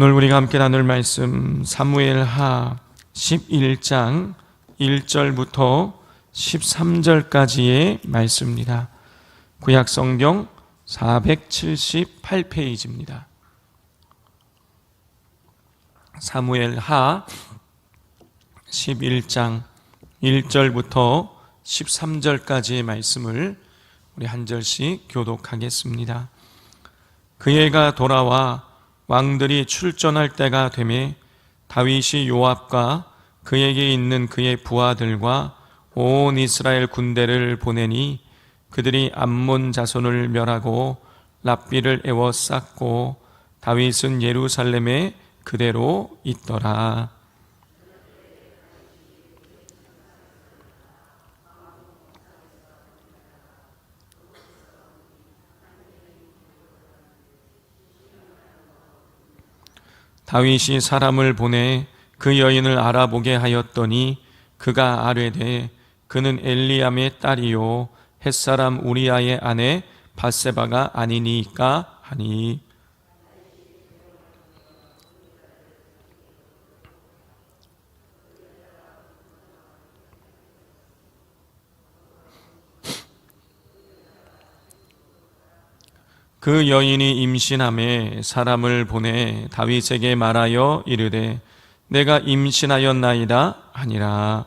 오늘 우리가 함께 나눌 말씀 사무엘하 11장 1절부터 13절까지의 말씀입니다. 구약성경 478페이지입니다. 사무엘하 11장 1절부터 13절까지의 말씀을 우리 한 절씩 교독하겠습니다. 그 해가 돌아와 왕들이 출전할 때가 되매 다윗이 요압과 그에게 있는 그의 부하들과 온 이스라엘 군대를 보내니 그들이 암몬 자손을 멸하고 랍비를 에워쌌고 다윗은 예루살렘에 그대로 있더라. 다윗이 사람을 보내 그 여인을 알아보게 하였더니 그가 아뢰되 그는 엘리암의 딸이요 햇사람 우리아의 아내 밧세바가 아니니까 하니, 그 여인이 임신함에 사람을 보내 다윗에게 말하여 이르되 내가 임신하였나이다 하니라.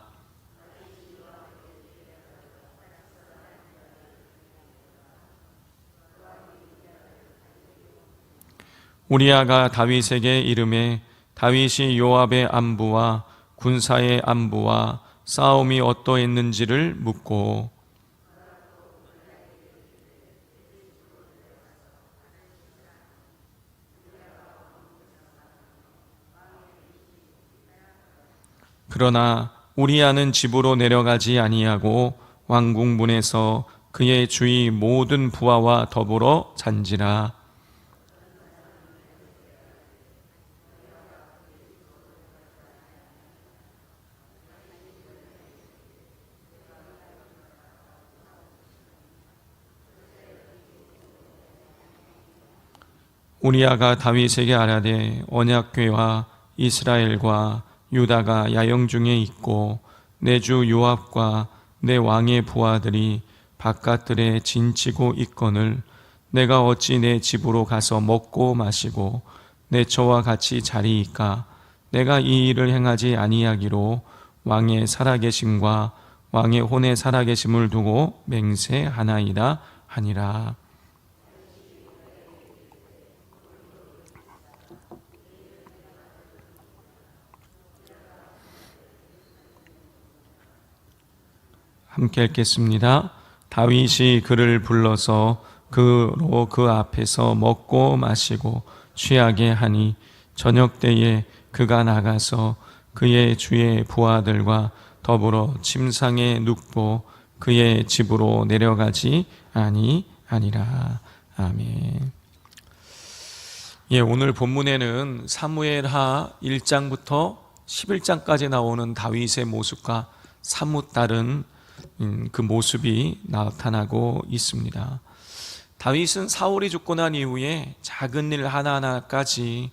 우리아가 다윗에게 이르매 다윗이 요압의 안부와 군사의 안부와 싸움이 어떠했는지를 묻고, 그러나 우리아는 집으로 내려가지 아니하고 왕궁문에서 그의 주위 모든 부하와 더불어 잔지라. 우리아가 다윗에게 아뢰되 언약궤와 이스라엘과 유다가 야영 중에 있고 내 주 요압과 내 왕의 부하들이 바깥들에 진치고 있거늘 내가 어찌 내 집으로 가서 먹고 마시고 내 처와 같이 자리이까. 내가 이 일을 행하지 아니하기로 왕의 살아계심과 왕의 혼의 살아계심을 두고 맹세하나이다 하니라. 함께 읽겠습니다. 다윗이 그를 불러서 그 앞에서 먹고 마시고 취하게 하니 저녁 때에 그가 나가서 그의 주의 부하들과 더불어 침상에 눕고 그의 집으로 내려가지 아니하니라. 아멘. 오늘 본문에는 사무엘하 1장부터 11장까지 나오는 다윗의 모습과 사뭇 다른 그 모습이 나타나고 있습니다. 다윗은 사울이 죽고 난 이후에 작은 일 하나하나까지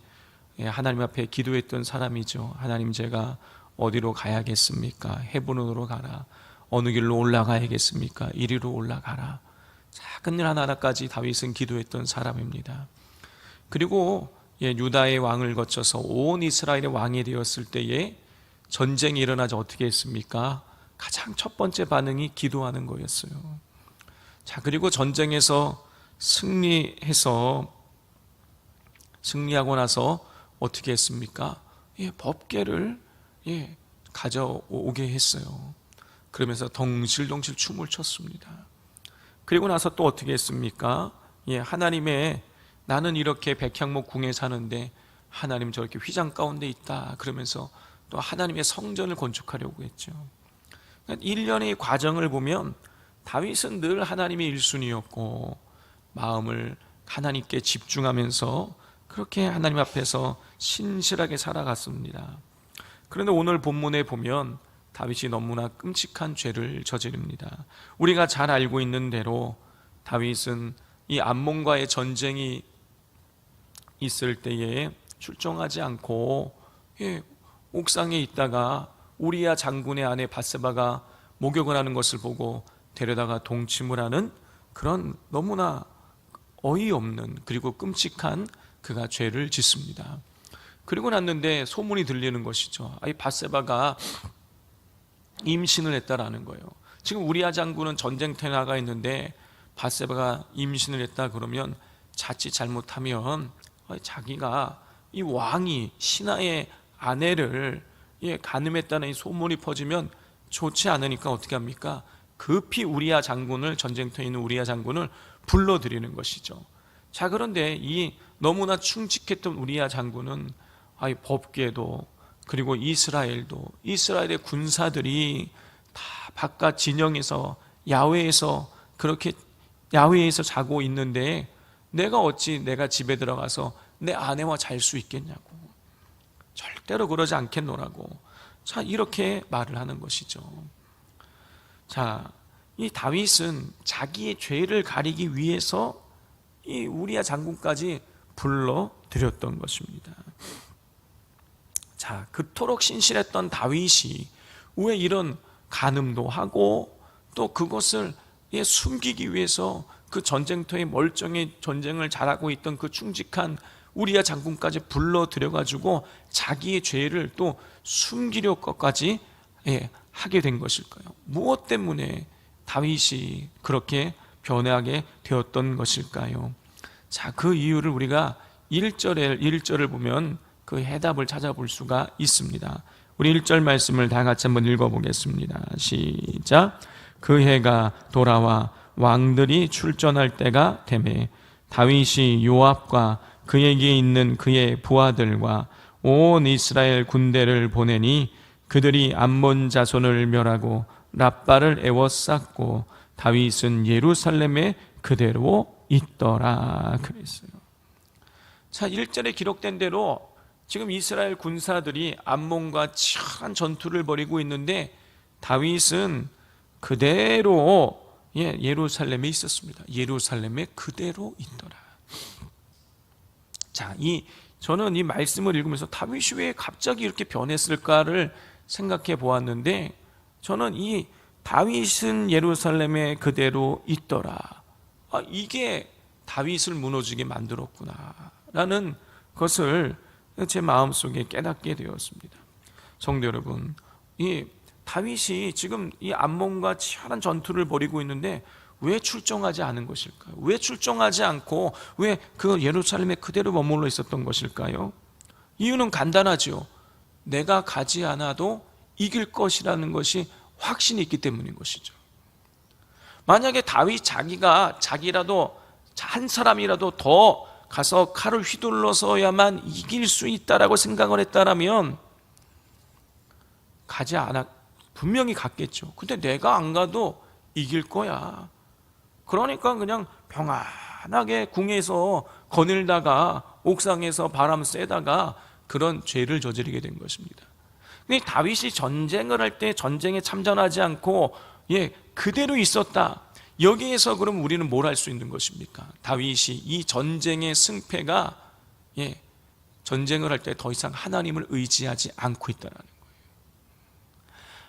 하나님 앞에 기도했던 사람이죠. 하나님, 제가 어디로 가야겠습니까? 헤브론으로 가라. 어느 길로 올라가야겠습니까? 이리로 올라가라. 작은 일 하나하나까지 다윗은 기도했던 사람입니다. 그리고 유다의 왕을 거쳐서 온 이스라엘의 왕이 되었을 때에 전쟁이 일어나자 어떻게 했습니까? 가장 첫 번째 반응이 기도하는 거였어요. 자, 그리고 전쟁에서 승리하고 나서 어떻게 했습니까? 법궤를 가져오게 했어요. 그러면서 덩실덩실 춤을 췄습니다. 그리고 나서 또 어떻게 했습니까? 하나님의, 나는 이렇게 백향목 궁에 사는데 하나님 저렇게 휘장 가운데 있다. 그러면서 또 하나님의 성전을 건축하려고 했죠. 일련의 과정을 보면 다윗은 늘 하나님의 1순위였고 마음을 하나님께 집중하면서 그렇게 하나님 앞에서 신실하게 살아갔습니다. 그런데 오늘 본문에 보면 다윗이 너무나 끔찍한 죄를 저지릅니다. 우리가 잘 알고 있는 대로 다윗은 이 암몬과의 전쟁이 있을 때에 출정하지 않고 옥상에 있다가 우리야 장군의 아내 밧세바가 목욕을 하는 것을 보고 데려다가 동침을 하는 그런 너무나 어이없는 그리고 끔찍한 그가 죄를 짓습니다. 그리고 났는데 소문이 들리는 것이죠. 이 밧세바가 임신을 했다라는 거예요. 지금 우리야 장군은 전쟁터에 나가 있는데 밧세바가 임신을 했다 그러면 자칫 잘못하면 자기가 이 왕이 신하의 아내를 간음했다는 이 소문이 퍼지면 좋지 않으니까 어떻게 합니까? 급히 우리야 장군을, 전쟁터에 있는 우리야 장군을 불러들이는 것이죠. 자, 그런데 이 너무나 충직했던 우리야 장군은 법궤도 그리고 이스라엘의 군사들이 다 바깥 진영에서 그렇게 야외에서 자고 있는데 내가 집에 들어가서 내 아내와 잘 수 있겠냐고, 절대로 그러지 않겠노라고, 자, 이렇게 말을 하는 것이죠. 자, 이 다윗은 자기의 죄를 가리기 위해서 이 우리야 장군까지 불러들였던 것입니다. 자, 그토록 신실했던 다윗이 왜 이런 간음도 하고 또 그것을 숨기기 위해서 그 전쟁터에 멀쩡히 전쟁을 잘하고 있던 그 충직한 우리야 장군까지 불러들여가지고 자기의 죄를 또 숨기려고까지 하게 된 것일까요? 무엇 때문에 다윗이 그렇게 변하게 되었던 것일까요? 자, 그 이유를 우리가 1절을 보면 그 해답을 찾아볼 수가 있습니다. 우리 1절 말씀을 다 같이 한번 읽어보겠습니다. 시작. 그 해가 돌아와 왕들이 출전할 때가 되매 다윗이 요압과 그에게 있는 그의 부하들과 온 이스라엘 군대를 보내니 그들이 암몬 자손을 멸하고 랍바를 에워쌌고 다윗은 예루살렘에 그대로 있더라 그랬어요. 자, 1절에 기록된 대로 지금 이스라엘 군사들이 암몬과 치열한 전투를 벌이고 있는데 다윗은 그대로 예루살렘에 있었습니다. 예루살렘에 그대로 있더라. 자, 저는 이 말씀을 읽으면서 다윗이 왜 갑자기 이렇게 변했을까를 생각해 보았는데, 저는 이 다윗은 예루살렘에 그대로 있더라, 이게 다윗을 무너지게 만들었구나라는 것을 제 마음속에 깨닫게 되었습니다. 성도 여러분, 이 다윗이 지금 이 암몬과 치열한 전투를 벌이고 있는데 왜 출정하지 않은 것일까요? 왜 출정하지 않고 왜 그 예루살렘에 그대로 머물러 있었던 것일까요? 이유는 간단하죠. 내가 가지 않아도 이길 것이라는 것이 확신이 있기 때문인 것이죠. 만약에 다윗 자기라도 한 사람이라도 더 가서 칼을 휘둘러서야만 이길 수 있다라고 생각을 했다라면 가지 않아, 분명히 갔겠죠. 근데 내가 안 가도 이길 거야. 그러니까 그냥 평안하게 궁에서 거닐다가 옥상에서 바람 쐬다가 그런 죄를 저지르게 된 것입니다. 근데 다윗이 전쟁을 할 때 전쟁에 참전하지 않고 그대로 있었다. 여기에서 그럼 우리는 뭘 할 수 있는 것입니까? 다윗이 이 전쟁의 승패가 전쟁을 할 때 더 이상 하나님을 의지하지 않고 있다는 거예요.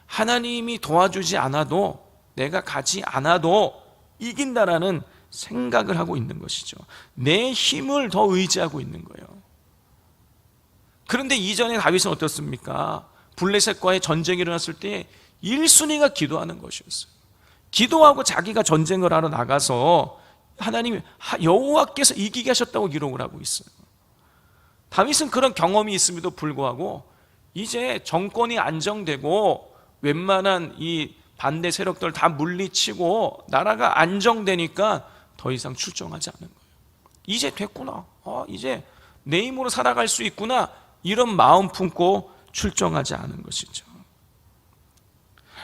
하나님이 도와주지 않아도, 내가 가지 않아도 이긴다라는 생각을 하고 있는 것이죠. 내 힘을 더 의지하고 있는 거예요. 그런데 이전에 다윗은 어떻습니까? 블레셋과의 전쟁이 일어났을 때 1순위가 기도하는 것이었어요. 기도하고 자기가 전쟁을 하러 나가서 하나님, 여호와께서 이기게 하셨다고 기록을 하고 있어요. 다윗은 그런 경험이 있음에도 불구하고 이제 정권이 안정되고 웬만한 이 반대 세력들 다 물리치고 나라가 안정되니까 더 이상 출정하지 않는 거예요. 이제 됐구나, 이제 내 힘으로 살아갈 수 있구나, 이런 마음 품고 출정하지 않은 것이죠.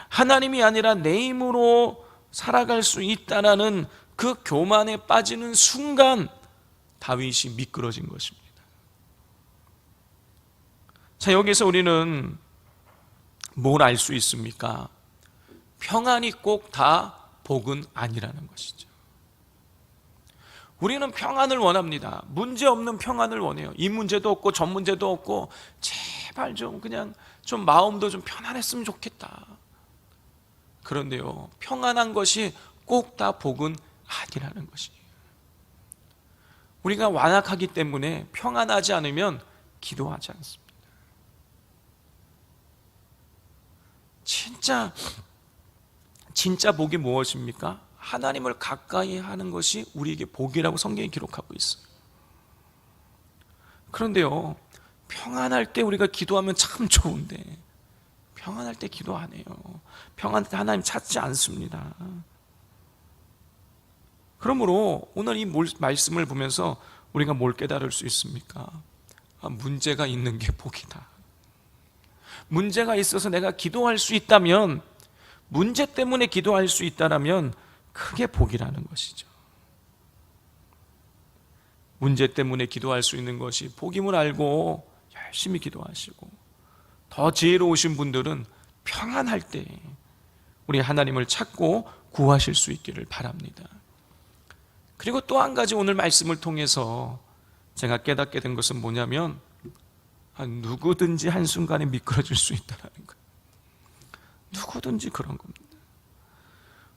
하나님이 아니라 내 힘으로 살아갈 수 있다는 그 교만에 빠지는 순간 다윗이 미끄러진 것입니다. 자, 여기서 우리는 뭘 알 수 있습니까? 평안이 꼭 다 복은 아니라는 것이죠. 우리는 평안을 원합니다. 문제 없는 평안을 원해요. 이 문제도 없고 저 문제도 없고 제발 좀 그냥 좀 마음도 좀 편안했으면 좋겠다. 그런데요, 평안한 것이 꼭 다 복은 아니라는 것이에요. 우리가 완악하기 때문에 평안하지 않으면 기도하지 않습니다. 진짜 복이 무엇입니까? 하나님을 가까이 하는 것이 우리에게 복이라고 성경이 기록하고 있어요. 그런데요, 평안할 때 우리가 기도하면 참 좋은데 평안할 때 기도 안 해요. 평안할 때 하나님 찾지 않습니다. 그러므로 오늘 이 말씀을 보면서 우리가 뭘 깨달을 수 있습니까? 문제가 있는 게 복이다. 문제가 있어서 내가 기도할 수 있다면, 문제 때문에 기도할 수 있다라면 그게 복이라는 것이죠. 문제 때문에 기도할 수 있는 것이 복임을 알고 열심히 기도하시고, 더 지혜로우신 분들은 평안할 때 우리 하나님을 찾고 구하실 수 있기를 바랍니다. 그리고 또 한 가지 오늘 말씀을 통해서 제가 깨닫게 된 것은 뭐냐면, 누구든지 한순간에 미끄러질 수 있다는 거예요. 누구든지 그런 겁니다.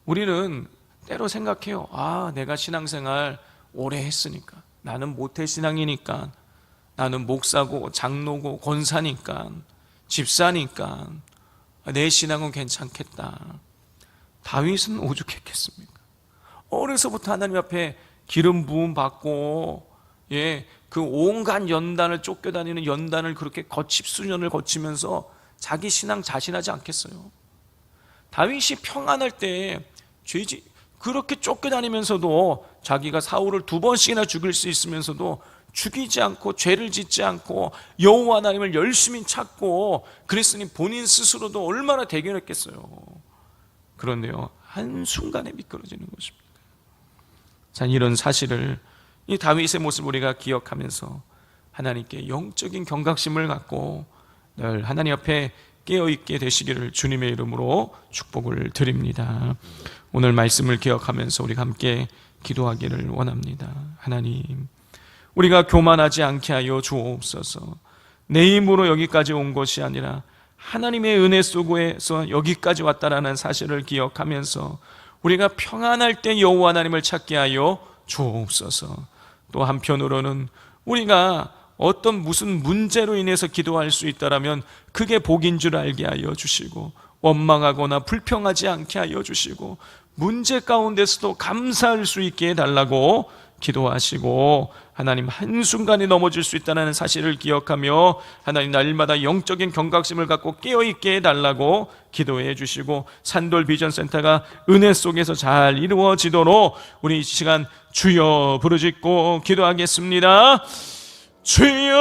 우리는 때로 생각해요. 내가 신앙생활 오래 했으니까, 나는 모태신앙이니까, 나는 목사고 장로고 권사니까, 집사니까 내 신앙은 괜찮겠다. 다윗은 오죽했겠습니까? 어려서부터 하나님 앞에 기름 부음 받고, 그 온갖 연단을 쫓겨다니는 연단을 그렇게 수년을 거치면서 자기 신앙 자신하지 않겠어요? 다윗이 평안할 때 그렇게 쫓겨다니면서도 자기가 사울을 2번씩이나 죽일 수 있으면서도 죽이지 않고 죄를 짓지 않고 여호와 하나님을 열심히 찾고 그랬으니 본인 스스로도 얼마나 대견했겠어요. 그런데요, 한순간에 미끄러지는 것입니다. 자, 이런 사실을, 이 다윗의 모습을 우리가 기억하면서 하나님께 영적인 경각심을 갖고 늘 하나님 앞에 깨어있게 되시기를 주님의 이름으로 축복을 드립니다. 오늘 말씀을 기억하면서 우리가 함께 기도하기를 원합니다. 하나님, 우리가 교만하지 않게 하여 주옵소서. 내 힘으로 여기까지 온 것이 아니라 하나님의 은혜 속에서 여기까지 왔다라는 사실을 기억하면서 우리가 평안할 때 여호와 하나님을 찾게 하여 주옵소서. 또 한편으로는 우리가 무슨 문제로 인해서 기도할 수 있다라면 그게 복인 줄 알게 하여 주시고, 원망하거나 불평하지 않게 하여 주시고, 문제 가운데서도 감사할 수 있게 해달라고 기도하시고, 하나님 한순간에 넘어질 수 있다는 사실을 기억하며 하나님 날마다 영적인 경각심을 갖고 깨어있게 해달라고 기도해 주시고, 산돌 비전센터가 은혜 속에서 잘 이루어지도록 우리 이 시간 주여 부르짖고 기도하겠습니다. 주여,